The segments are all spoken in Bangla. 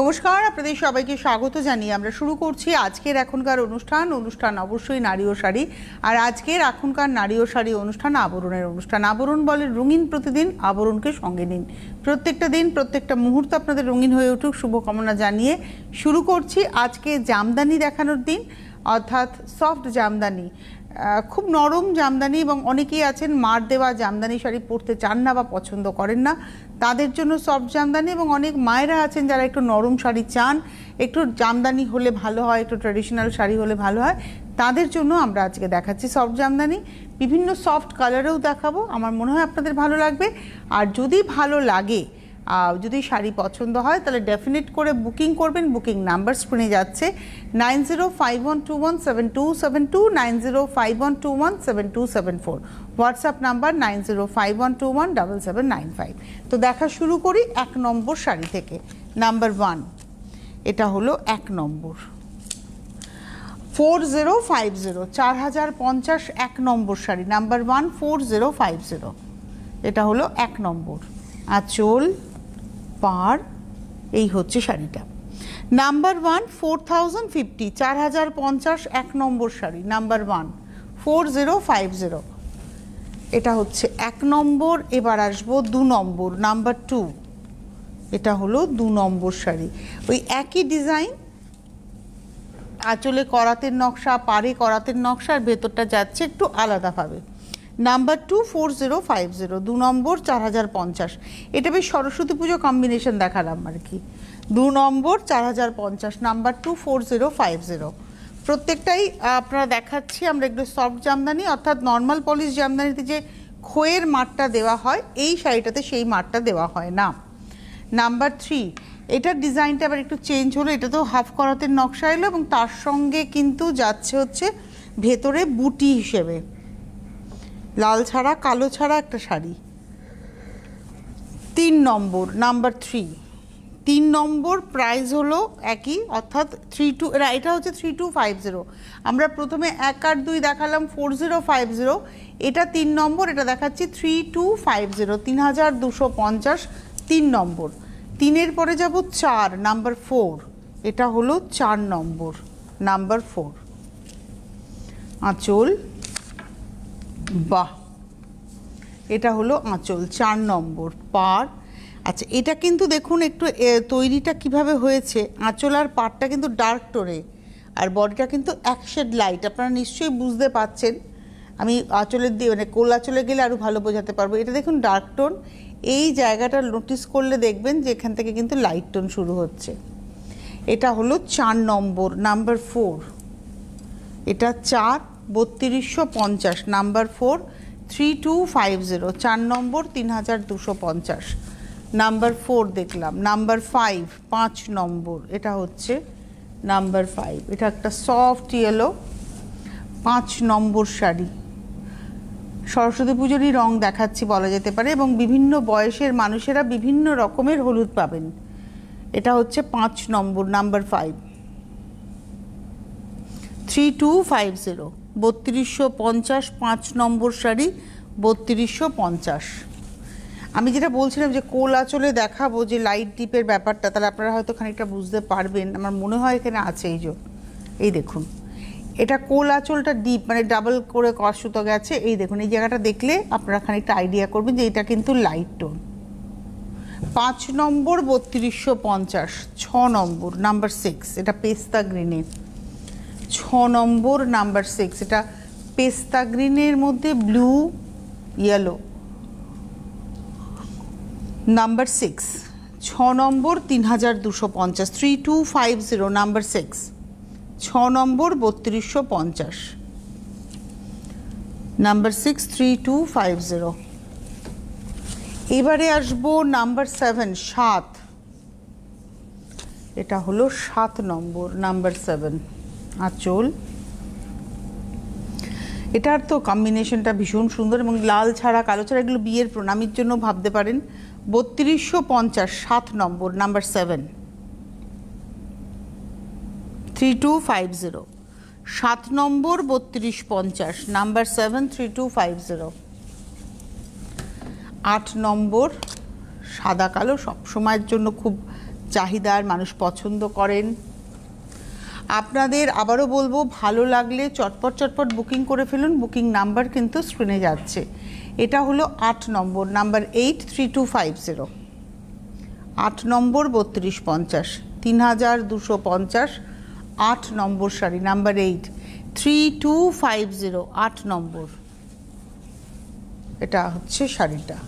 নমস্কার, আপনাদের সবাইকে স্বাগত জানিয়ে আমরা শুরু করছি আজকের এখনকার অনুষ্ঠান অবশ্যই নারী ও শাড়ি। আর আজকের এখনকার নারী ও শাড়ি অনুষ্ঠান আবরণের অনুষ্ঠান। আবরণ বলে রঙিন প্রতিদিন, আবরণকে সঙ্গে নিন। প্রত্যেকটা দিন প্রত্যেকটা মুহূর্ত আপনাদের রঙিন হয়ে উঠুক শুভকামনা জানিয়ে শুরু করছি আজকে জামদানি দেখানোর দিন, অর্থাৎ সফট জামদানি। খুব নরম জামদানি, এবং অনেকেই আছেন মার দেওয়া জামদানি শাড়ি পরতে চান না বা পছন্দ করেন না, তাদের জন্য সফট জামদানি। এবং অনেক মায়েরা আছেন যারা একটু নরম শাড়ি চান, একটু জামদানি হলে ভালো হয়, একটু ট্র্যাডিশনাল শাড়ি হলে ভালো হয়, তাদের জন্য আমরা আজকে দেখাচ্ছি সফট জামদানি। বিভিন্ন সফট কালারেও দেখাবো, আমার মনে হয় আপনাদের ভালো লাগবে। আর যদি ভালো লাগে, যদি শাড়ি পছন্দ হয়, তাহলে ডেফিনেট করে বুকিং করবেন। বুকিং নাম্বার স্ক্রিনে যাচ্ছে 9051217272, 9051217274, হোয়াটসঅ্যাপ নাম্বার 9051217795। তো দেখা শুরু করি 1 নম্বর শাড়ি থেকে। নাম্বার 1, এটা হলো 1 নম্বর 4050, 4050 1 নম্বর শাড়ি। নাম্বার 1 4050, এটা হলো 1 নম্বর। আঁচল, পাড়, এই হচ্ছে শাড়িটা। নাম্বার 1 4050, 4050 1 নম্বর শাড়ি। নাম্বার 1 4050, এটা হচ্ছে 1 নম্বর। এবার আসবো 2 নম্বর, নাম্বার 2, এটা হলো 2 নম্বর শাড়ি। ওই একই ডিজাইন, আঁচলে করাতের নকশা, পাড়ে করাতের নকশা, আর ভেতরটা যাচ্ছে একটু আলাদাভাবে। নাম্বার 2 4050, 2 নম্বর 4050। এটা বেশ সরস্বতী পুজো কম্বিনেশন দেখালাম আর কি। 2 নম্বর 4050, নাম্বার 2 4050। প্রত্যেকটাই আপনারা দেখাচ্ছি আমরা একটু সফট জামদানি, অর্থাৎ নর্মাল পলিশ জামদানিতে যে খোয়ের মারটা দেওয়া হয়, এই শাড়িটাতে সেই মারটা দেওয়া হয় না। নাম্বার 3, এটার ডিজাইনটা আবার একটু চেঞ্জ হলো। এটা তো হাফ করাতের নকশা এলো, এবং তার সঙ্গে কিন্তু যাচ্ছে হচ্ছে ভেতরে বুটি হিসেবে লাল ছাড়া কালো ছাড়া একটা শাড়ি। 3 নম্বর, নাম্বার 3, 3 নম্বর প্রাইস হলো একই, অর্থাৎ 32, এটা হচ্ছে 3250। আমরা প্রথমে 1 আর 2 দেখালাম 4050, এটা 3 নম্বর, এটা দেখাচ্ছি 3250, 3250 3 নম্বর। 3-এর পরে যাব 4, নাম্বার 4, এটা হলো 4 নম্বর, নাম্বার 4। আঁচল, বাহ, এটা হলো আঁচল 4 নম্বর। পাড়, আচ্ছা এটা কিন্তু দেখুন একটু তৈরিটা কিভাবে হয়েছে। আঁচল আর পাড়টা কিন্তু ডার্ক টোনে, আর বডিটা কিন্তু এক শেড লাইট। আপনারা নিশ্চয়ই বুঝতে পাচ্ছেন, আমি আঁচলের দিয়ে মানে কোল আঁচলে গেলে আরও ভালো বোঝাতে পারবো। এটা দেখুন ডার্ক টোন, এই জায়গাটা নোটিস করলে দেখবেন যে এখান থেকে কিন্তু লাইট টোন শুরু হচ্ছে। এটা হলো 4 নম্বর, নাম্বার 4, এটা 4 3250, নাম্বার 4 3250, 4 নম্বর 3250, নাম্বার 4 দেখলাম। নাম্বার 5 5 নম্বর, এটা হচ্ছে নাম্বার 5, এটা একটা সফট ইয়েলো 5 নম্বর শাড়ি। সরস্বতী পুজোরই রং দেখাচ্ছি বলা যেতে পারে, এবং বিভিন্ন বয়সের মানুষেরা বিভিন্ন রকমের হলুদ পাবেন। এটা হচ্ছে 5 নম্বর, নাম্বার 5 3250, 3250 5 নম্বর শাড়ি, 3250। আমি যেটা বলছিলাম যে কোল আঁচলে দেখাবো যে লাইট ডিপের ব্যাপারটা, তাহলে আপনারা হয়তো খানিকটা বুঝতে পারবেন। আমার মনে হয় এখানে আছে, এই দেখুন, এটা কোল আঁচলটা ডিপ, মানে ডাবল করে সুতো গেছে। এই দেখুন, এই জায়গাটা দেখলে আপনারা খানিকটা আইডিয়া করবেন যে এটা কিন্তু লাইট টোন। 5 নম্বর 3250, 6 নম্বর, নাম্বার 6, এটা পেস্তা গ্রিনের। 6 নম্বর, নাম্বার 6, এটা পেস্তা গ্রিনের মধ্যে ব্লু ইয়েলো। নাম্বার 6, 6 নম্বর 3250, 3250, নাম্বার 6, 6 নম্বর 3250, নাম্বার 6 3250। এবারে আসবো নাম্বার 7 7, এটা হলো 7 নম্বর, নাম্বার 7। আঁচল, এটার তো কম্বিনেশনটা ভীষণ সুন্দর, এবং লাল ছাড়া কালো ছাড়া এগুলো বিয়ের প্রণামীর জন্য ভাবতে পারেন। 3250, 7 নম্বর, নাম্বার 7 3250, 7 নম্বর 3250, নাম্বার 7 3250। 8 নম্বর সাদা কালো, সব সময়ের জন্য খুব চাহিদার, মানুষ পছন্দ করেন। আপনাদের আবারও বলবো, ভালো লাগলে চটপট চটপট বুকিং করে ফেলুন। বুকিং নাম্বার কিন্তু স্ক্রিনে যাচ্ছে। এটা হলো 8 নম্বর, নাম্বার 83250, 8 নম্বর 3250, 3250, 8 নম্বর শাড়ি, নাম্বার 83250, 8 নম্বর। এটা হচ্ছে শাড়িটা।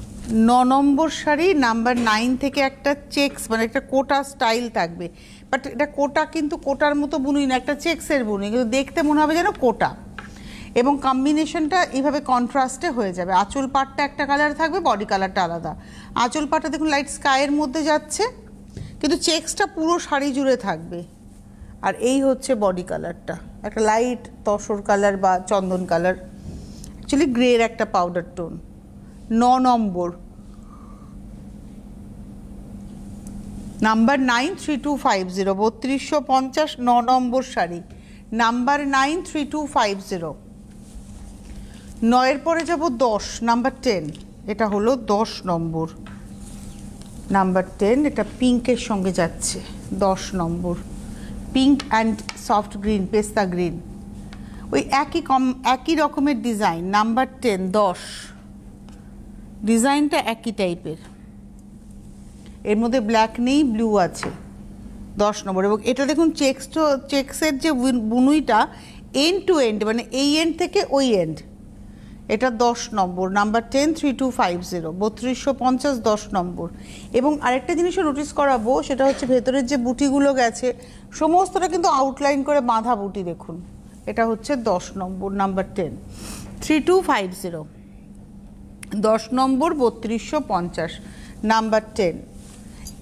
9 নম্বর শাড়ি, নাম্বার 9 থেকে একটা চেকস মানে একটা কোটা স্টাইল থাকবে, বাট এটা কোটা কিন্তু কোটার মতো বুনুই না, একটা চেক্সের বুনুই, কিন্তু দেখতে মনে হবে যেন কোটা, এবং কম্বিনেশনটা এইভাবে কন্ট্রাস্টে হয়ে যাবে। আঁচল পাটটা একটা কালার থাকবে, বডি কালারটা আলাদা। আঁচল পাটটা দেখুন লাইট স্কাইয়ের মধ্যে যাচ্ছে, কিন্তু চেক্সটা পুরো শাড়ি জুড়ে থাকবে। আর এই হচ্ছে বডি কালারটা, একটা লাইট তসর কালার বা চন্দন কালার, অ্যাকচুয়ালি গ্রের একটা পাউডার টোন। 9 নম্বর, নাম্বার 93250, 3250, 9 নম্বর শাড়ি, নাম্বার 93250। 9-এর পরে যাব 10, নাম্বার 10, এটা হলো 10 নম্বর, নাম্বার 10, এটা পিঙ্কের সঙ্গে যাচ্ছে। 10 নম্বর, পিঙ্ক অ্যান্ড সফট গ্রিন, পেস্তা গ্রিন, ওই একই রকমের ডিজাইন। নাম্বার 10, 10, ডিজাইনটা একই টাইপের, এর মধ্যে ব্ল্যাক নেই, ব্লু আছে। 10 নম্বর, এবং এটা দেখুন চেক্সের যে বুনুইটা এন্ড টু এন্ড, মানে এই এন্ড থেকে ওই এন্ড। এটা 10 নম্বর, নাম্বার 10, 3250, 3250, 10 নম্বর। এবং আরেকটা জিনিসও নোটিস করাবো, সেটা হচ্ছে ভেতরের যে বুটিগুলো গেছে সমস্তটা কিন্তু আউটলাইন করে বাঁধা বুটি, দেখুন। এটা হচ্ছে 10 নম্বর, নাম্বার 10, 3250, 10 নম্বর, 3250, নাম্বার 10।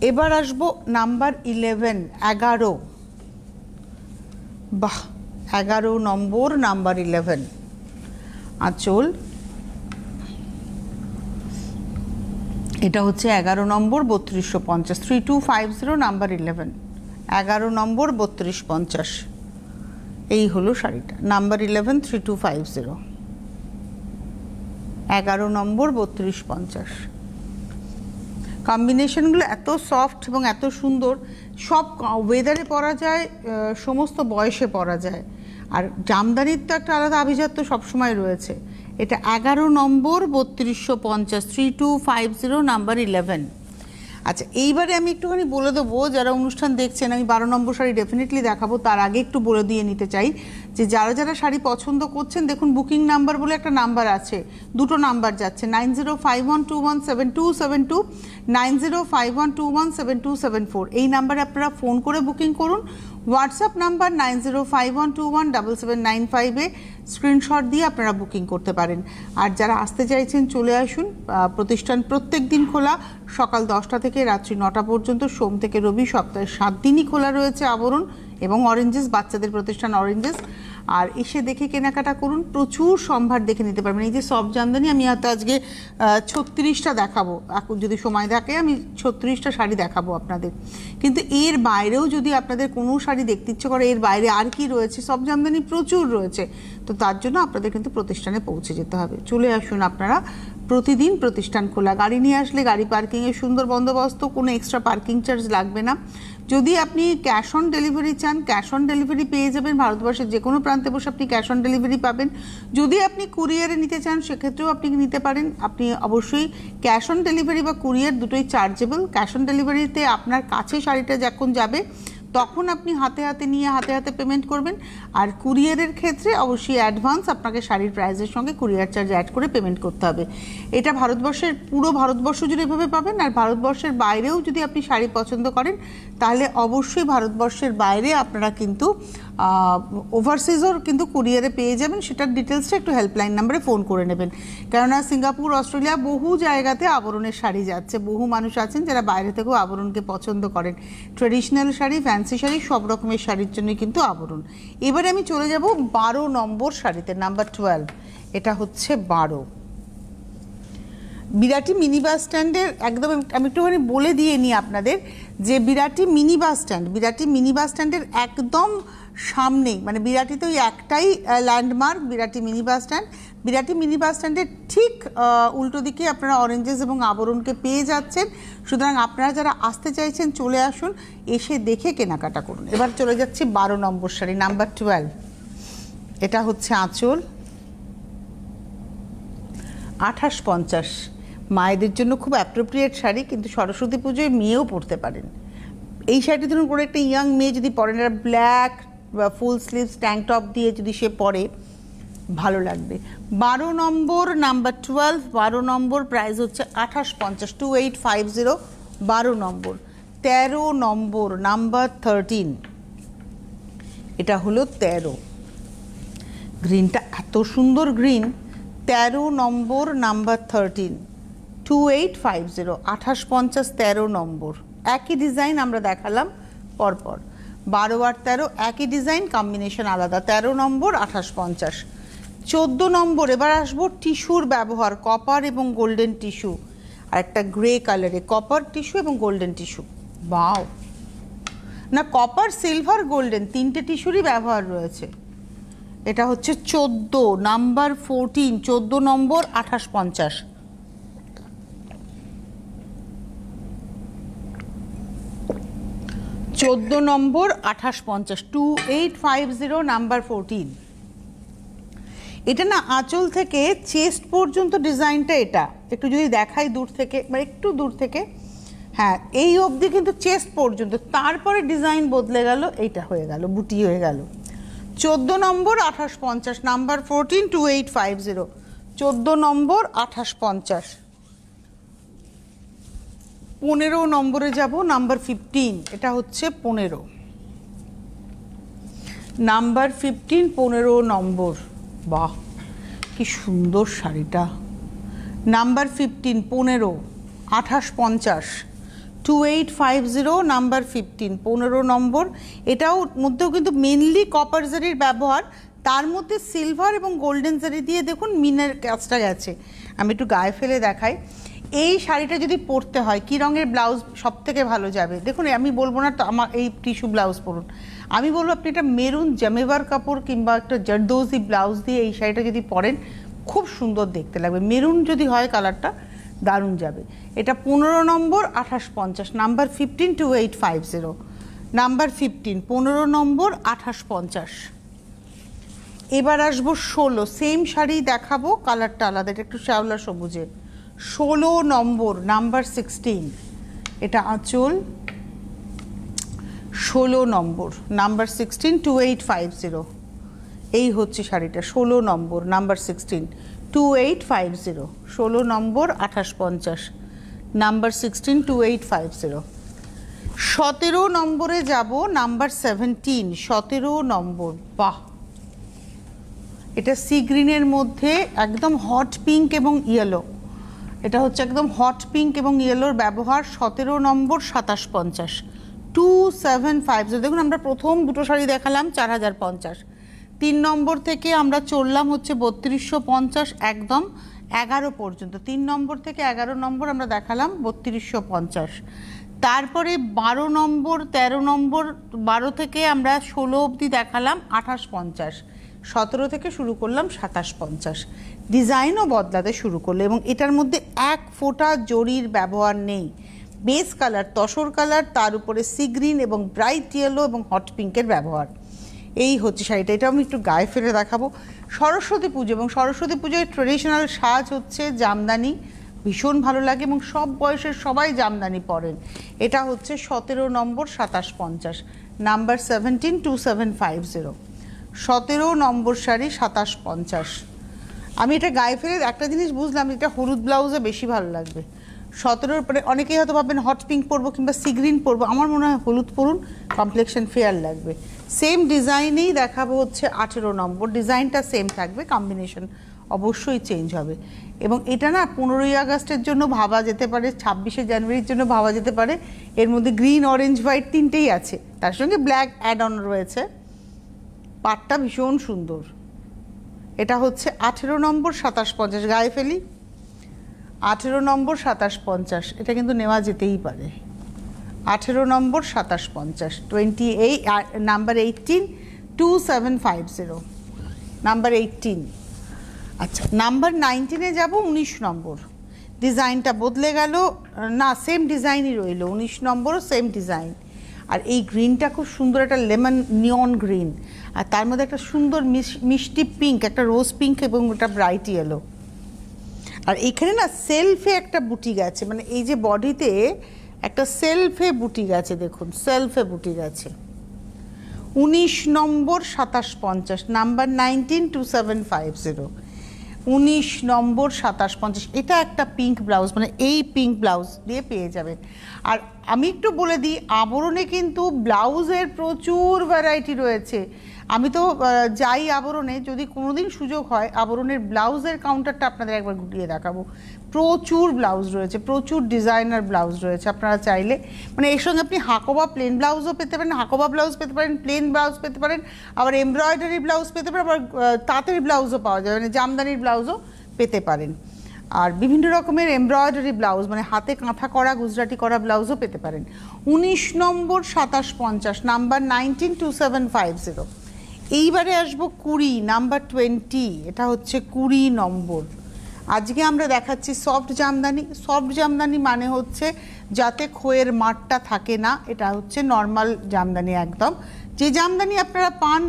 এবার আসবো নাম্বার 11, 11, বাহ, 11 নম্বর, নাম্বার 11, আঁচল, এটা হচ্ছে 11 নম্বর, 3250, 3250, নাম্বার 11, 11 নম্বর, 3250, এই হলো শাড়িটা, নাম্বার 11, 3250, 11 নম্বর, 3250। কম্বিনেশনগুলো এত সফট এবং এত সুন্দর, সব ওয়েদারে পরা যায়, সমস্ত বয়সে পরা যায়। আর জামদানির তো একটা আলাদা আভিজাত্য সবসময় রয়েছে। এটা 11 নম্বর, 3250, 3250, নাম্বার 11। আচ্ছা, এইবারে আমি একটুখানি বলে দেবো, যারা অনুষ্ঠান দেখছেন, আমি 12 নম্বর শাড়ি ডেফিনেটলি দেখাবো, তার আগে একটু বলে দিয়ে নিতে চাই যে যারা যারা শাড়ি পছন্দ করছেন, দেখুন বুকিং নাম্বার বলে একটা নাম্বার আছে, দুটো নাম্বার যাচ্ছে, 9051217272, 9051217274, এই নাম্বারে আপনারা ফোন করে বুকিং করুন। হোয়াটসঅ্যাপ নাম্বার 9051217795-এ স্ক্রিনশট দিয়ে আপনারা বুকিং করতে পারেন। আর যারা আসতে চাইছেন চলে আসুন। প্রতিষ্ঠান প্রত্যেক দিন খোলা, সকাল 10টা থেকে রাত্রি 9টা পর্যন্ত, সোম থেকে রবি, সপ্তাহে 7 দিনই খোলা রয়েছে আবরণ এবং অরেঞ্জেস, বাচ্চাদের প্রতিষ্ঠান অরেঞ্জেস। আর এসে দেখে কেনাকাটা করুন, প্রচুর সম্ভার দেখে নিতে পারবেন। এই যে সফট জামদানি, আমি হয়তো আজকে 36টা দেখাবো, এখন যদি সময় থাকে আমি 36টা শাড়ি দেখাবো আপনাদের, কিন্তু এর বাইরেও যদি আপনাদের কোনো শাড়ি দেখতে ইচ্ছে করে, এর বাইরে আর কি রয়েছে, সফট জামদানি প্রচুর রয়েছে, তো তার জন্য আপনাদের কিন্তু প্রতিষ্ঠানে পৌঁছে যেতে হবে। চলে আসুন আপনারা, প্রতিদিন প্রতিষ্ঠান খোলা। গাড়ি নিয়ে আসলে গাড়ি পার্কিংয়ের সুন্দর বন্দোবস্ত, কোনো এক্সট্রা পার্কিং চার্জ লাগবে না। যদি আপনি ক্যাশ অন ডেলিভারি চান, ক্যাশ অন ডেলিভারি পেয়ে যাবেন, ভারতবর্ষের যে কোনো প্রান্তে বসে আপনি ক্যাশ অন ডেলিভারি পাবেন। যদি আপনি কুরিয়ারে নিতে চান, সেক্ষেত্রেও আপনি নিতে পারেন। আপনি অবশ্যই ক্যাশ অন ডেলিভারি বা কুরিয়ার দুটোই চার্জেবল। ক্যাশ অন ডেলিভারিতে আপনার কাছে শাড়িটা যখন যাবে তখন আপনি হাতে হাতে নিয়ে হাতে হাতে পেমেন্ট করবেন, আর কুরিয়ারের ক্ষেত্রে অবশ্যই অ্যাডভান্স আপনাকে শাড়ির প্রাইসের সঙ্গে কুরিয়ার চার্জ অ্যাড করে পেমেন্ট করতে হবে। এটা ভারতবর্ষের পুরো ভারতবর্ষ জুড়ে এভাবে পাবেন। আর ভারতবর্ষের বাইরেও যদি আপনি শাড়ি পছন্দ করেন, তাহলে অবশ্যই ভারতবর্ষের বাইরে আপনারা কিন্তু ওভারসিজও কিন্তু কুরিয়ারে পেয়ে যাবেন। সেটার ডিটেলসটা একটু হেল্পলাইন নাম্বারে ফোন করে নেবেন, কেননা সিঙ্গাপুর, অস্ট্রেলিয়া, বহু জায়গাতে আবরণের শাড়ি যাচ্ছে। বহু মানুষ আছেন যারা বাইরে থেকেও আবরণকে পছন্দ করেন। ট্রেডিশনাল শাড়ি, ফ্যান্সি শাড়ি, সব রকমের শাড়ির জন্যই কিন্তু আবরণ। এবারে আমি চলে যাব 12 নম্বর শাড়িতে, নাম্বার 12, এটা হচ্ছে 12। বিরাটি মিনি বাস স্ট্যান্ডের একদম, আমি একটুখানি বলে দিয়ে নিই আপনাদের যে বিরাটি মিনি বাস স্ট্যান্ডের একদম সামনেই, মানে বিরাটিতে ওই একটাই landmark, Birati mini bus stand. Birati mini bus স্ট্যান্ডের ঠিক উল্টো দিকে আপনারা অরেঞ্জেস এবং আবরণকে পেয়ে যাচ্ছেন। সুতরাং আপনারা যারা আসতে চাইছেন চলে আসুন, এসে দেখে কেনাকাটা করুন। এবার চলে যাচ্ছি 12 নম্বর শাড়ি, নাম্বার 12। এটা হচ্ছে আঁচল, 2850। মায়েদের জন্য খুব অ্যাপ্রোপ্রিয়েট শাড়ি, কিন্তু সরস্বতী পুজোয় মেয়েও পরতে পারেন। এই শাড়িটি ধরুন করে একটা ইয়াং মেয়ে যদি পরেন, একটা ব্ল্যাক বা ফুল স্লিভস ট্যাঙ্ক টপ দিয়ে যদি সে পরে, ভালো লাগবে। 12 নম্বর, নাম্বার 12, 12 নম্বর, প্রাইস হচ্ছে 2850, 2850, 12 নম্বর। 13 নম্বর, নাম্বার 13, এটা হলো 13। গ্রিনটা এত সুন্দর গ্রিন। 13 নম্বর, নাম্বার 13, 2850, 2850, 13 নম্বর। একই ডিজাইন আমরা দেখালাম পরপর, 12 আর 13 একই ডিজাইন, কম্বিনেশন আলাদা। 13 নম্বর, 2850। 14 নম্বর, এবার আসবো টিস্যুর ব্যবহার, কপার এবং গোল্ডেন টিস্যু, আর একটা গ্রে কালারে কপার টিস্যু এবং গোল্ডেন টিস্যু। বাও, না কপার, সিলভার, গোল্ডেন তিনটে টিস্যুরই ব্যবহার রয়েছে। এটা হচ্ছে 14, নাম্বার 14, 14 নম্বর, 2850। 14 নম্বর, 2850, 2850, নাম্বার 14। এটা না আঁচল থেকে চেস্ট পর্যন্ত ডিজাইনটা, এটা একটু যদি দেখাই দূর থেকে, মানে একটু দূর থেকে, হ্যাঁ এই অবধি কিন্তু চেস্ট পর্যন্ত, তারপরে ডিজাইন বদলে গেল, এইটা হয়ে গেল বুটি হয়ে গেল। 14 নম্বর, 2850, নাম্বার 14, 2850, 14 নম্বর, 2850। 15 নম্বরে যাব, নাম্বার 15, এটা হচ্ছে 15, নাম্বার 15, 15 নম্বর। বাহ কি সুন্দর শাড়িটা। নাম্বার 15, 15, 2850, 2850, নাম্বার 15, 15 নম্বর। এটাও মধ্যেও কিন্তু মেনলি কপার জারির ব্যবহার, তার মধ্যে সিলভার এবং গোল্ডেন জারি দিয়ে দেখুন মিনের কাজটা গেছে। আমি একটু গায়ে ফেলে দেখাই। এই শাড়িটা যদি পরতে হয়, কী রঙের ব্লাউজ সব থেকে ভালো যাবে দেখুন, আমি বলবো না তো আমার এই টিস্যু ব্লাউজ পরুন, আমি বলবো আপনি একটা মেরুন জামেবার কাপড় কিংবা একটা জারদোজি ব্লাউজ দিয়ে এই শাড়িটা যদি পরেন খুব সুন্দর দেখতে লাগবে। মেরুন যদি হয় কালারটা, দারুণ যাবে। এটা 15 নম্বর, 2850, নাম্বার 15, 2850, নাম্বার 15, 15 নম্বর, 2850। এবার আসবো 16, সেম শাড়ি দেখাবো, কালারটা আলাদা, এটা একটু শ্যাওলা সবুজে। 16 নম্বর, নাম্বার 16, এটা আঁচল, 16 নম্বর, নাম্বার 16, 2850। এই হচ্ছে শাড়িটা, 16 নম্বর, নাম্বার 16, 2850, 16 নম্বর, 2850, নাম্বার 16, 2850। 17 নম্বরে যাব, নাম্বার 17, 17 নম্বর। বাহ, এটা সি গ্রিনের মধ্যে একদম হট পিঙ্ক এবং ইয়েলো, এটা হচ্ছে একদম হট পিঙ্ক এবং ইয়েলোর ব্যবহার। 17 নম্বর, 2750, 2750। দেখুন আমরা প্রথম দুটো শাড়ি দেখালাম 4050, 3 নম্বর থেকে আমরা চললাম হচ্ছে 3250 একদম 11 পর্যন্ত। 3 নম্বর থেকে 11 নম্বর আমরা দেখালাম 3250। তারপরে 12 নম্বর, 13 নম্বর, 12 থেকে আমরা 16 অবধি দেখালাম 2850, 17 থেকে শুরু করলাম 2750। ডিজাইনও বদলাতে শুরু করলো এবং এটার মধ্যে এক ফোঁটা জরির ব্যবহার নেই। বেস কালার তসর কালার, তার উপরে সি গ্রিন এবং ব্রাইট ইয়েলো এবং হট পিঙ্কের ব্যবহার। এই হচ্ছে শাড়িটা, এটা আমি একটু গায়ে ফেলে দেখাবো। সরস্বতী পুজো এবং সরস্বতী পুজোয় ট্রেডিশনাল সাজ হচ্ছে জামদানি, ভীষণ ভালো লাগে এবং সব বয়সের সবাই জামদানি পরেন। এটা হচ্ছে 17 নম্বর, 2750, নাম্বার 17, 2750, 17 নম্বর শাড়ি, 2750। আমি এটা গায়ে ফেলে একটা জিনিস বুঝলাম, এটা হলুদ ব্লাউজে বেশি ভালো লাগবে। 17 পরে অনেকেই হয়তো ভাববেন হট পিঙ্ক পরবো কিংবা সি গ্রিন পরবো, আমার মনে হয় হলুদ পরুন, কমপ্লেকশন ফেয়ার লাগবে। সেম ডিজাইনেই দেখাবো হচ্ছে 18 নম্বর, ডিজাইনটা সেম থাকবে, কম্বিনেশন অবশ্যই চেঞ্জ হবে। এবং এটা না 15ই আগস্টের জন্য ভাবা যেতে পারে, 26শে জানুয়ারির জন্য ভাবা যেতে পারে। এর মধ্যে গ্রিন, অরেঞ্জ, হোয়াইট তিনটেই আছে, তার সঙ্গে ব্ল্যাক অ্যাড অন রয়েছে। পাটটা ভীষণ সুন্দর। এটা হচ্ছে 18 নম্বর, 2750, গায়ে ফেলি। 18 নম্বর, 2750, এটা কিন্তু নেওয়া যেতেই পারে। 18 নম্বর, 2750, 28, নাম্বার 18, 2750, নাম্বার 18। আচ্ছা, নাম্বার 19-এ যাব, 19 নম্বর। ডিজাইনটা বদলে গেল, না সেম ডিজাইনই রইল, 19 নম্বরও সেম ডিজাইন। আর এই গ্রিনটা খুব সুন্দর, একটা লেমন নিয়ন গ্রিন, আর তার মধ্যে একটা সুন্দর মিষ্টি পিঙ্ক, একটা রোজ পিঙ্ক এবং একটা ব্রাইট ইয়েলো। আর এখানে না সেলফে একটা বুটি গেছে, মানে এই যে বডিতে একটা সেলফে বুটি গেছে, দেখুন সেলফে বুটি গেছে। 19 নম্বর 2750, নাম্বার 19 2750, 19 নম্বর 2750। এটা একটা পিঙ্ক ব্লাউজ, মানে এই পিঙ্ক ব্লাউজ দিয়ে পেয়ে যাবেন। আর আমি একটু বলে দিই, আবরণে কিন্তু ব্লাউজের প্রচুর ভ্যারাইটি রয়েছে। আমি তো যাই আবরণে, যদি কোনোদিন সুযোগ হয় আবরণের ব্লাউজের কাউন্টারটা আপনাদের একবার ঘুরিয়ে দেখাবো। প্রচুর ব্লাউজ রয়েছে, প্রচুর ডিজাইনার ব্লাউজ রয়েছে। আপনারা চাইলে মানে এর সঙ্গে আপনি হাকোবা প্লেন ব্লাউজও পেতে পারেন, হাকোবা ব্লাউজ পেতে পারেন, প্লেন ব্লাউজ পেতে পারেন, আবার এমব্রয়ডারি ব্লাউজ পেতে পারেন, আবার তাঁতের ব্লাউজও পাওয়া যাবে, মানে জামদানির ব্লাউজও পেতে পারেন। আর বিভিন্ন রকমের এমব্রয়ডারি ব্লাউজ, মানে হাতে কাঁথা করা, গুজরাটি করা ব্লাউজও পেতে পারেন। 19 নম্বর 2750, নাম্বার 19 2750। এইবারে আসবো 20, নাম্বার 20। এটা হচ্ছে 20 নম্বর। আজকে আমরা দেখাচ্ছি সফট জামদানি। সফট জামদানি মানে হচ্ছে যাতে খোয়ের মাঠটা থাকে না, এটা হচ্ছে নর্মাল জামদানি একদম। যে জামদানি আপনারা পান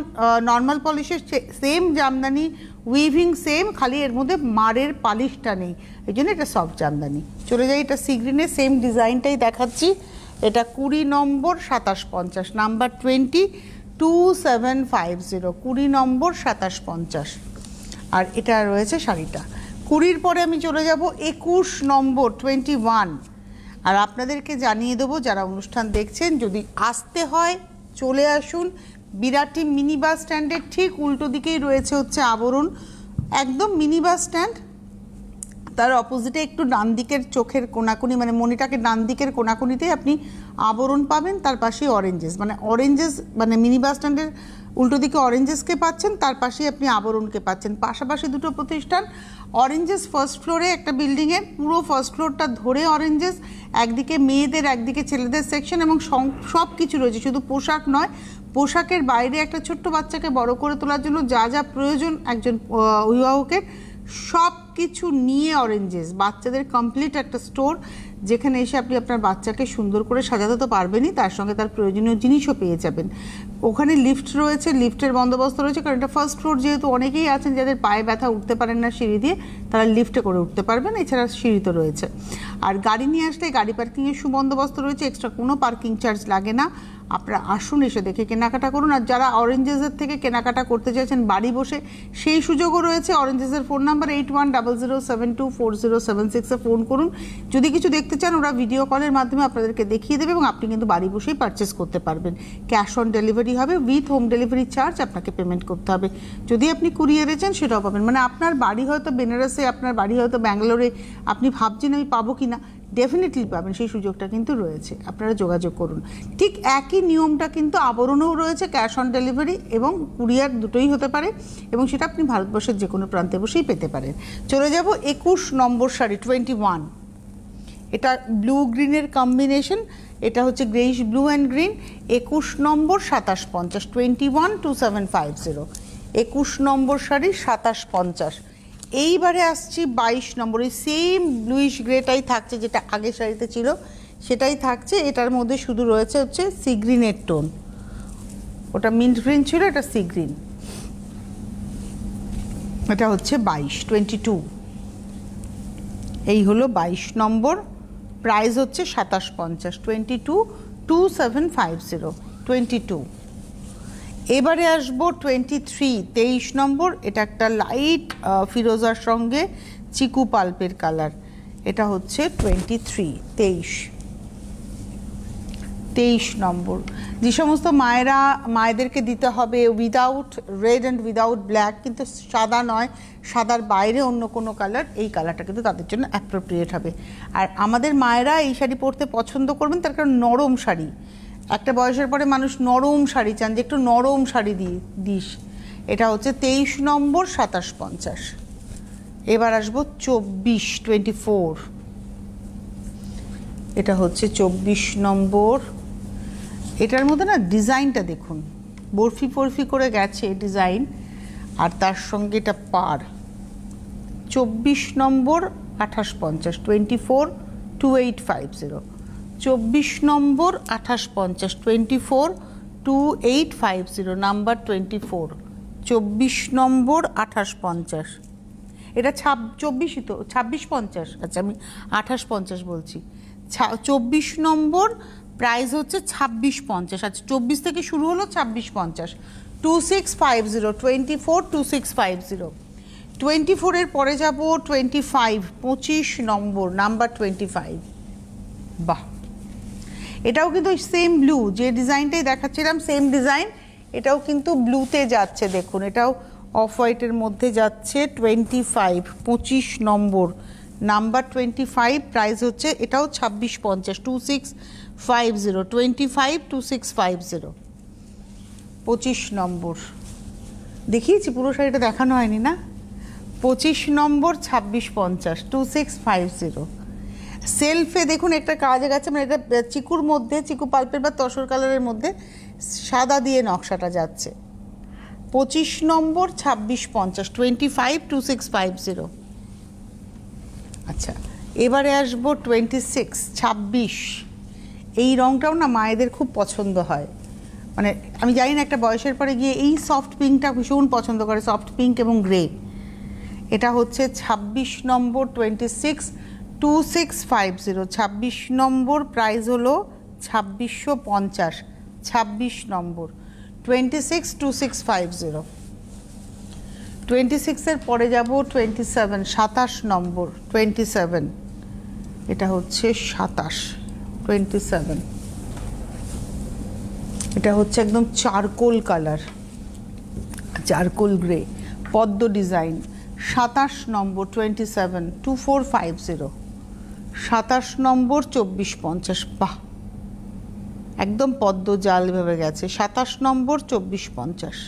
নর্মাল পলিশের সেম জামদানি, উইভিং সেম, খালি এর মধ্যে মারের পালিশটা নেই, এই জন্য এটা সফট জামদানি। চলে যাই, এটা সিগ্রিনের সেম ডিজাইনটাই দেখাচ্ছি। এটা 20 নম্বর 2750, নাম্বার 20 2750, 20 নম্বর 2750। আর এটা রয়েছে শাড়িটা। 20-র পরে আমি চলে যাব 21 নম্বর 21। আর আপনাদেরকে জানিয়ে দেবো, যারা অনুষ্ঠান দেখছেন, যদি আসতে হয় চলে আসুন। বিরাটি মিনি বাস স্ট্যান্ডের ঠিক উল্টো দিকেই রয়েছে হচ্ছে আবরণ, একদম মিনি বাস স্ট্যান্ড। তার অপোজিটে একটু ডান দিকের চোখের কোনাকুনি, মানে মনিটাকে ডান দিকের কোনাকুনিতেই আপনি আবরণ পাবেন, তার পাশেই অরেঞ্জেস, মানে অরেঞ্জেস, মানে মিনি বাস স্ট্যান্ডের উল্টো দিকে অরেঞ্জেসকে পাচ্ছেন, তার পাশেই আপনি আবরণকে পাচ্ছেন। পাশাপাশি দুটো প্রতিষ্ঠান। অরেঞ্জেস ফার্স্ট ফ্লোরে একটা বিল্ডিংয়ের পুরো ফার্স্ট ফ্লোরটা ধরে অরেঞ্জেস, একদিকে মেয়েদের একদিকে ছেলেদের সেকশন, এবং সব কিছু রয়েছে, শুধু পোশাক নয়, পোশাকের বাইরে একটা ছোট্ট বাচ্চাকে বড় করে তোলার জন্য যা যা প্রয়োজন একজন অভিভাবকের, সব কিছু নিয়ে অরেঞ্জেস। বাচ্চাদের কমপ্লিট একটা স্টোর, যেখানে এসে আপনি আপনার বাচ্চাকে সুন্দর করে সাজাতে তো পারবেনই, তার সঙ্গে তার প্রয়োজনীয় জিনিসও পেয়ে যাবেন। ওখানে লিফট রয়েছে, লিফটের বন্দোবস্ত রয়েছে, কারণ এটা ফার্স্ট ফ্লোর, যেহেতু অনেকেই আছেন যাদের পায়ে ব্যথা, উঠতে পারেন না সিঁড়ি দিয়ে, তারা লিফটে করে উঠতে পারবেন। এছাড়া সিঁড়ি তো রয়েছে। আর গাড়ি নিয়ে আসলে গাড়ি পার্কিংয়ের সুবন্দোবস্ত রয়েছে, এক্সট্রা কোনো পার্কিং চার্জ লাগে না। আপনারা আসুন, এসে দেখে কেনাকাটা করুন। আর যারা অরেঞ্জেসের থেকে কেনাকাটা করতে চাইছেন বাড়ি বসে, সেই সুযোগও রয়েছে। অরেঞ্জেসের ফোন নাম্বার 8100724076-এ ফোন করুন। যদি কিছু দেখতে চান, ওরা ভিডিও কলের মাধ্যমে আপনাদেরকে দেখিয়ে দেবে, এবং আপনি কিন্তু বাড়ি বসেই পারচেস করতে পারবেন। ক্যাশ অন ডেলিভারি হবে, উইথ হোম ডেলিভারি চার্জ আপনাকে পেমেন্ট করতে হবে। যদি আপনি কুরিয়ারে চান সেটাও পাবেন, মানে আপনার বাড়ি হয়তো বেনারসে, আপনার বাড়ি হয়তো ব্যাঙ্গালোরে, আপনি ভাবছেন আমি পাবো কি না, ডেফিনেটলি পাবেন, সেই সুযোগটা কিন্তু রয়েছে। আপনারা যোগাযোগ করুন। ঠিক একই নিয়মটা কিন্তু আবরণেও রয়েছে, ক্যাশ অন ডেলিভারি এবং কুরিয়ার দুটোই হতে পারে, এবং সেটা আপনি ভারতবর্ষের যে কোনো প্রান্তে বসেই পেতে পারেন। চলে যাব 21 নম্বর শাড়ি 21। এটা ব্লু গ্রিনের কম্বিনেশন, এটা হচ্ছে গ্রেইশ ব্লু অ্যান্ড গ্রিন। 21 নম্বর 2750, 212750, 21 নম্বর শাড়ি 2750। এইবারে আসছি 22 নম্বর, ওই সেম ব্লুইশ গ্রেটাই থাকছে, যেটা আগের শাড়িতে ছিল সেটাই থাকছে। এটার মধ্যে শুধু রয়েছে হচ্ছে সি গ্রিনের টোন, ওটা মিন্ট গ্রিন ছিল, এটা সি গ্রিন। এটা হচ্ছে 22। এই হলো 22 নম্বর, প্রাইস হচ্ছে 2750, 222750, 22। এবারে আসবো 23 নম্বর। এটা একটা লাইট ফিরোজার সঙ্গে চিকু পাল্পের কালার। এটা হচ্ছে 23 নম্বর। যে সমস্ত মায়েদেরকে দিতে হবে without red and without black, কিন্তু সাদা নয়, সাদার বাইরে অন্য কোনো কালার, এই কালারটা কিন্তু তাদের জন্য অ্যাপ্রোপ্রিয়েট হবে। আর আমাদের মায়েরা এই শাড়ি পরতে পছন্দ করবেন, তার কারণ নরম শাড়ি। একটা বয়সের পরে মানুষ নরম শাড়ি চান, যে একটু নরম শাড়ি দিস। এটা হচ্ছে 23 নম্বর 2750। এবার আসবো 24। এটা হচ্ছে 24 নম্বর। এটার মধ্যে না ডিজাইনটা দেখুন, বরফি ফরফি করে গেছে ডিজাইন। আর তার সঙ্গে এটা পার 24 নম্বর 2850 242850, 24 নম্বর 2850 242850, নাম্বার 24, 24 নম্বর 2850। এটা 24ই তো, 2650, আচ্ছা আমি 2850 বলছি। 24 নম্বর প্রাইস হচ্ছে 2650, আচ্ছা 24 থেকে শুরু হলো 2650, 2650, 24 2650। 24 এর পরে যাব 25, 25 নম্বর, নাম্বার 25। বাহ, এটাও কিন্তু ওই সেম ব্লু, যে ডিজাইনটাই দেখাচ্ছিলাম সেম ডিজাইন, এটাও কিন্তু ব্লুতে যাচ্ছে। দেখুন এটাও অফ হোয়াইটের মধ্যে যাচ্ছে। 25, 25 নম্বর, নাম্বার 25, প্রাইস হচ্ছে এটাও 2650, 2650, 25 2650, 25 নম্বর। দেখিয়েছি পুরো শাড়িটা, দেখানো হয়নি না? 25 নম্বর 2650, 2650। সেলফে দেখুন একটা কাজ গেছে, মানে এটা চিকুর মধ্যে, চিকু পাল্পের বা তসর কালারের মধ্যে সাদা দিয়ে নকশাটা যাচ্ছে। 25 নম্বর 2650, 25 2650। আচ্ছা এবারে আসবো 26, 26। এই রঙটাও না মায়েদের খুব পছন্দ হয়, মানে আমি জানি না একটা বয়সের পরে গিয়ে এই সফট পিঙ্কটা ভীষণ পছন্দ করে, সফট পিঙ্ক এবং গ্রে। এটা হচ্ছে 26 নম্বর 26 2650, 26 নম্বর প্রাইস হলো 2650, 26 নম্বর 26 2650। 26 এর পরে যাব 27, 27 নম্বর 27, এটা হচ্ছে 27, 27, এটা হচ্ছে একদম চারকোল কালার, চারকোল গ্রে, পদ্ম ডিজাইন। 27 নম্বর 27, 2450, 27 নম্বর 2450। বাহ, একদম পদ্ম জাল ভেবে গেছে। 27 নম্বর 2450,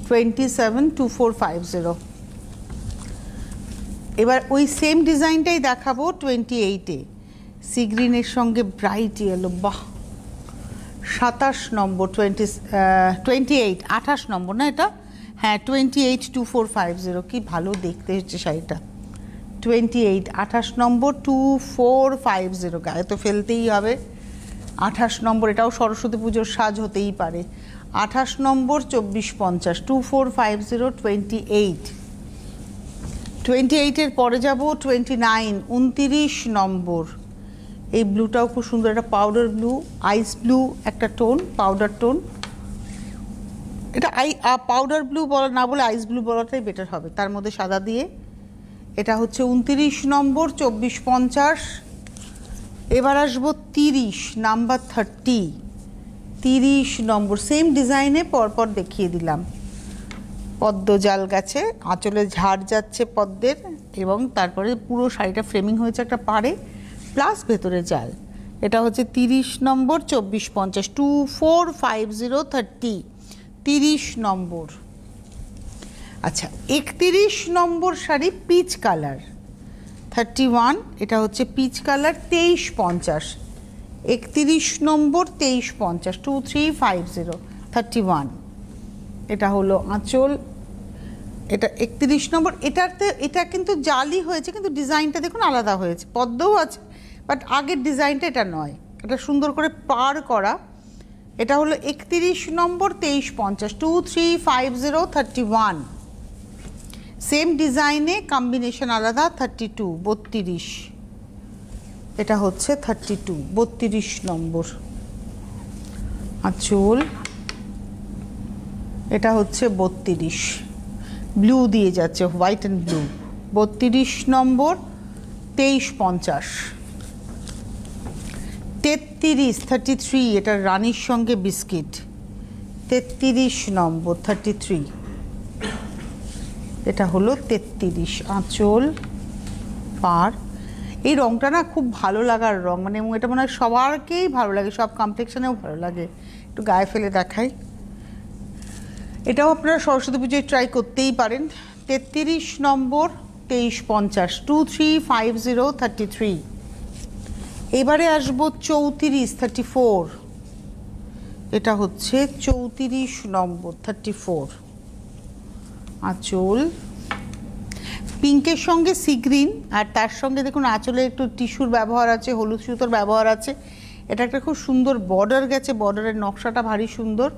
27 2450। এবার ওই সেম ডিজাইনটাই দেখাবো 28-এ, সি গ্রিনের সঙ্গে ব্রাইট ইয়েলো। বাহ, 27 নম্বর 28, 28 নম্বর না এটা, হ্যাঁ 28 2450, কি ভালো দেখতে হচ্ছে শাড়িটা। 28, 28 নম্বর 2450, গায়ে তো ফেলতেই হবে। 28 নম্বর, এটাও সরস্বতী পুজোর সাজ হতেই পারে। 28 নম্বর 2450, 2450, 28। 28 এর পরে যাব 29, 29 নম্বর। এই ব্লুটাও খুব সুন্দর, একটা পাউডার ব্লু, আইস ব্লু একটা টোন, পাউডার টোন। এটা পাউডার ব্লু বলা না বলে আইস ব্লু বলাটাই বেটার হবে, তার মধ্যে সাদা দিয়ে। এটা হচ্ছে 29 নম্বর 2450। এবার আসবো 30, নাম্বার 30, 30 নম্বর। সেম ডিজাইনে পরপর দেখিয়ে দিলাম। পদ্ম জাল গেছে, আঁচলে ঝাড় যাচ্ছে পদ্মের, এবং তারপরে পুরো শাড়িটা ফ্রেমিং হয়েছে একটা পাড়ে, প্লাস ভেতরে জাল। এটা হচ্ছে 30 নম্বর 2450, 2450, 30, 30 নম্বর। আচ্ছা 31 নম্বর শাড়ি পিচ কালার 31, এটা হচ্ছে পিচ কালার 2350, 31 নম্বর 2350, 2350, 31। এটা হলো আঁচল, এটা 31 নম্বর। এটা কিন্তু জালি হয়েছে, কিন্তু ডিজাইনটা দেখুন আলাদা হয়েছে, পদ্মও আছে বাট আগের ডিজাইনটা এটা নয়, এটা সুন্দর করে পার করা। এটা হলো 31 নম্বর 2350, 2350, 31। সেম ডিজাইনে কম্বিনেশন আলাদা 32, 32। এটা হচ্ছে 32, 32 নম্বর আঁচল। এটা হচ্ছে 32, ব্লু দিয়ে যাচ্ছে, হোয়াইট অ্যান্ড ব্লু। 32 নম্বর 2350, 33, 33, এটা রানীর সঙ্গে বিস্কিট। 33 নম্বর 33, এটা হলো 33, আঁচল পার। এই রঙটা না খুব ভালো লাগার রঙ, মানে এবং এটা মনে হয় সবারকেই ভালো লাগে, সব কমপ্লেক্সনেও ভালো লাগে। একটু গায়ে ফেলে দেখাই, এটাও আপনারা সরস্বতী পুজোয় ট্রাই করতেই পারেন। 33 নম্বর 2350, 2350, 33। এবারে আসবো 34, 34, এটা হচ্ছে 34 নম্বর 34 আঁচল, পিঙ্কের সঙ্গে সি গ্রিন, আর তার সঙ্গে দেখুন আঁচলে একটু টিস্যুর ব্যবহার আছে, হলুদ সুতোর ব্যবহার আছে। এটা একটা খুব সুন্দর বর্ডার গেছে, বর্ডারের নকশাটা ভারী সুন্দর।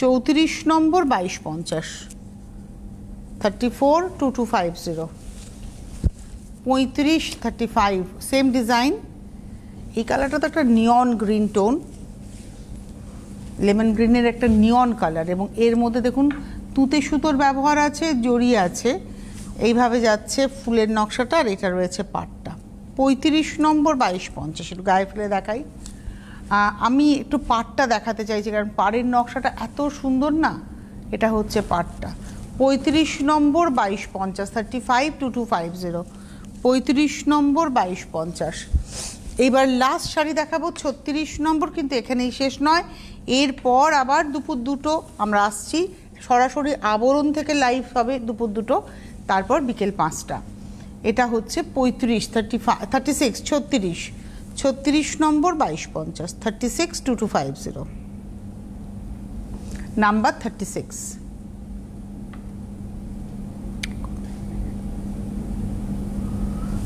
34 নম্বর 2250 342250 35 35 সেম ডিজাইন। এই কালারটা তো একটা নিয়ন গ্রিন টোন, লেমন গ্রিনের একটা নিয়ন কালার, এবং এর মধ্যে দেখুন তুঁতে সুতোর ব্যবহার আছে, জড়ি আছে, এইভাবে যাচ্ছে ফুলের নকশাটা, আর এটা রয়েছে পাটটা। 35 নম্বর 2250, একটু গায়ে ফেলে দেখাই। আমি একটু পাটটা দেখাতে চাইছি কারণ পাড়ের নকশাটা এত সুন্দর না। এটা হচ্ছে পাটটা, 35 নম্বর 2250 352250 35 নম্বর 2250। এইবার লাস্ট শাড়ি দেখাবো 36 নম্বর, কিন্তু এখানেই শেষ নয়, এরপর আবার দুপুর 2টো আমরা আসছি, সরাসরি আবরণ থেকে লাইভ হবে দুপুর 2টো, তারপর বিকেল 5টা। এটা হচ্ছে 35 36 36 নম্বর 2250 362250 নাম্বার 36।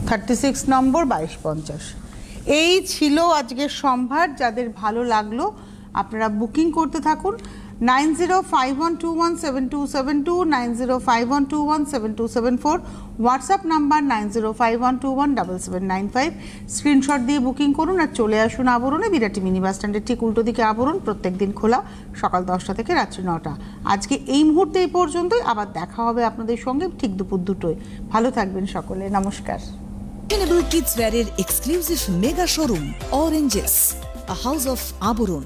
36 নম্বর 2250। এই ছিল আজকের সম্ভার। যাদের ভালো লাগলো আপনারা বুকিং করতে থাকুন। 9051217272 9051217274, হোয়াটসঅ্যাপ নাম্বার 9051217795। স্ক্রিনশট দিয়ে বুকিং করুন আর চলে আসুন আবরণে, বিরাটি মিনি বাস স্ট্যান্ডের ঠিক উল্টো দিকে আবরণ, প্রত্যেক দিন খোলা সকাল 10টা থেকে রাত্রি 9টা। আজকে এই মুহূর্তে এই পর্যন্তই, আবার দেখা হবে আপনাদের সঙ্গে ঠিক দুপুর 2টোয়। ভালো থাকবেন সকলে, নমস্কার। Fashionable kids wear এর exclusive mega showroom Oranges, a house of Aborun.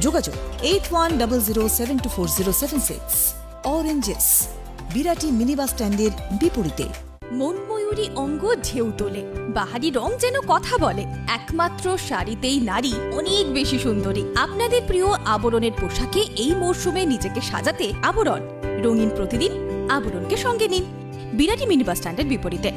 যোগাযোগ 8100724076। Oranges, বিরাটি মিনি বাস স্ট্যান্ডের বিপরীতে। মনময়ূরী অঙ্গ ঢেউ তোলে, বাহারি রং যেন কথা বলে। একমাত্র শাড়িতেই নারী অনেক বেশি সুন্দরী। আপনাদের প্রিয় আবরণের পোশাকে এই মরশুমে নিজেকে সাজাতে আবরণ। রঙিন প্রতিদিন আবরণকে সঙ্গে নিন, বিরাটি মিনি বাস স্ট্যান্ডের বিপরীতে।